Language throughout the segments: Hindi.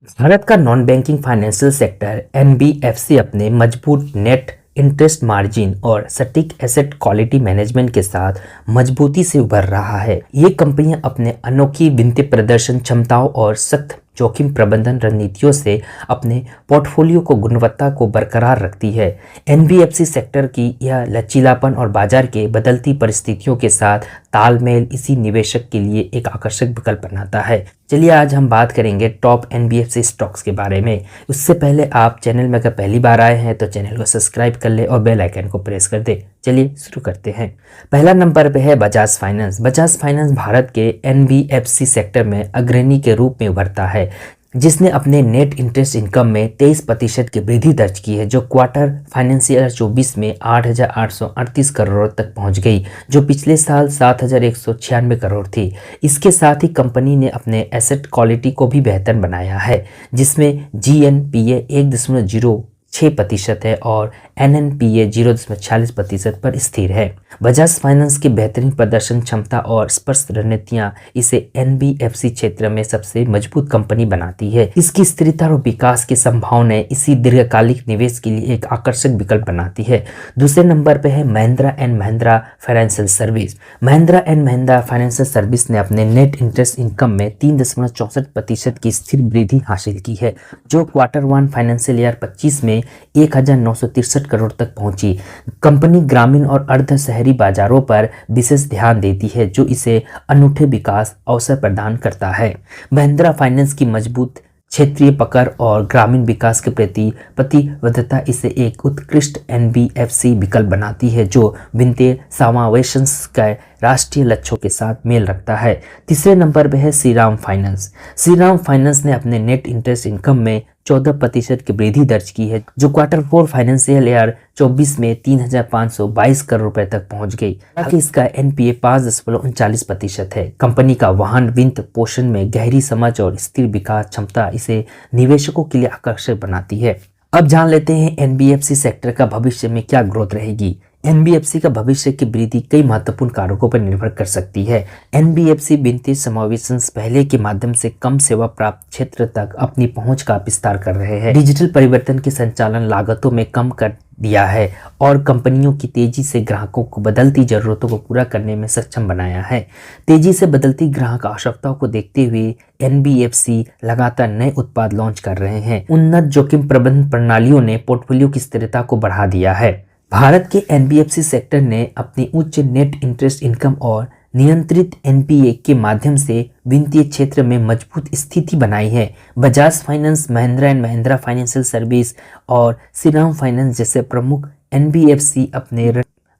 भारत का non banking financial sector NBFC अपने मजबूत नेट इंटरेस्ट मार्जिन और सटीक एसेट क्वालिटी मैनेजमेंट के साथ मजबूती से उभर रहा है। ये कंपनियां अपने अनोखी वित्तीय प्रदर्शन क्षमताओं और सख्त जोखिम प्रबंधन रणनीतियों से अपने पोर्टफोलियो को गुणवत्ता को बरकरार रखती है। एनबीएफसी सेक्टर की यह लचीलापन और बाजार के बदलती परिस्थितियों के साथ तालमेल इसी निवेशक के लिए एक आकर्षक विकल्प बनाता है। चलिए आज हम बात करेंगे टॉप एनबीएफसी स्टॉक्स के बारे में। उससे पहले आप चैनल में अगर पहली बार आए हैं तो चैनल को सब्सक्राइब कर ले और बेल आइकन को प्रेस कर दे। चलिए शुरू करते हैं। पहला नंबर पे है बजाज फाइनेंस। बजाज फाइनेंस भारत के एनबीएफसी सेक्टर में अग्रणी के रूप में उभरता है, जिसने अपने नेट इंटरेस्ट इनकम में 23% की वृद्धि दर्ज की है, जो क्वार्टर फाइनेंशियल 24 में 8,838 करोड़ तक पहुंच गई, जो पिछले साल 7,196 करोड़ थी। इसके साथ ही कंपनी ने अपने एसेट क्वालिटी को भी बेहतर बनाया है, जिसमें जीएनपीए 1.06% है और एनएनपीए 0.46% पर स्थिर है। बजाज फाइनेंस की बेहतरीन प्रदर्शन क्षमता और स्पष्ट रणनीतियां इसे एनबीएफसी क्षेत्र में सबसे मजबूत कंपनी बनाती है। इसकी स्थिरता और विकास की संभावनाएं इसी दीर्घकालिक निवेश के लिए एक आकर्षक विकल्प बनाती है। दूसरे नंबर पर है Mahindra and Mahindra financial service. Mahindra and Mahindra financial service ने अपने नेट इंटरेस्ट इनकम में 3.64% की स्थिर वृद्धि हासिल की है, जो क्वार्टर 1 फाइनेंशियल ईयर 25 में 1,963 करोड़ तक पहुंची। कंपनी ग्रामीण और अर्ध शहरी बाजारों पर विशेष ध्यान देती है, जो इसे अनूठे विकास अवसर प्रदान करता है। महिंद्रा फाइनेंस की मजबूत क्षेत्रीय पकड़ और ग्रामीण विकास के प्रति प्रतिबद्धता इसे एक उत्कृष्ट एनबीएफसी विकल्प बनाती है, जो वित्तीय समावेशन के राष्ट्रीय लक्ष्यों के साथ मेल रखता है। तीसरे नंबर पर है श्रीराम फाइनेंस। श्रीराम फाइनेंस ने अपने नेट इंटरेस्ट इनकम में 14% की वृद्धि दर्ज की है, जो क्वार्टर 4 फाइनेंशियल ईयर 24 में 3,522 करोड़ रुपए तक पहुंच गई। हालांकि इसका एनपीए 5.39% है। कंपनी का वाहन वित्त पोषण में गहरी समझ और स्थिर विकास क्षमता इसे निवेशकों के लिए आकर्षक बनाती है। अब जान लेते हैं एनबीएफसी सेक्टर का भविष्य में क्या ग्रोथ रहेगी। एनबीएफसी का भविष्य की वृद्धि कई महत्वपूर्ण कारकों पर निर्भर कर सकती है। एनबीएफसी वित्तीय समावेशन पहले के माध्यम से कम सेवा प्राप्त क्षेत्र तक अपनी पहुंच का विस्तार कर रहे हैं। डिजिटल परिवर्तन के संचालन लागतों में कम कर दिया है और कंपनियों की तेजी से ग्राहकों को बदलती जरूरतों को पूरा करने में सक्षम बनाया है। तेजी से बदलती ग्राहक आवश्यकताओं को देखते हुए एनबीएफसी लगातार नए उत्पाद लॉन्च कर रहे हैं। उन्नत जोखिम प्रबंधन प्रणालियों ने पोर्टफोलियो की स्थिरता को बढ़ा दिया है। भारत के एनबीएफसी सेक्टर ने अपनी उच्च नेट इंटरेस्ट इनकम और नियंत्रित एनपीए के माध्यम से वित्तीय क्षेत्र में मजबूत स्थिति बनाई है। Bajaj finance, Mahindra and Mahindra financial service और श्रीराम फाइनेंस जैसे प्रमुख एनबीएफसी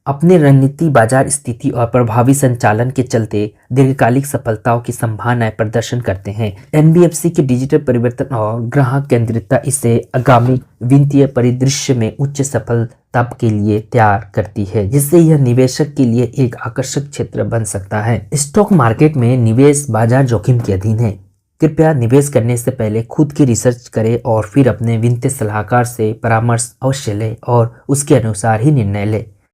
अपने रणनीति, बाजार स्थिति और प्रभावी संचालन के चलते दीर्घकालिक सफलताओं की संभावनाएं प्रदर्शन करते हैं। एनबीएफसी के डिजिटल परिवर्तन और ग्राहक केंद्रितता इसे आगामी वित्तीय परिदृश्य में उच्च सफलता के लिए तैयार करती है, जिससे यह निवेशक के लिए एक आकर्षक क्षेत्र बन सकता है। स्टॉक मार्केट में निवेश बाजार जोखिम के अधीन है। कृपया निवेश करने से पहले खुद की रिसर्च करें और फिर अपने वित्तीय सलाहकार से परामर्श अवश्य लें और उसके अनुसार ही निर्णय लें।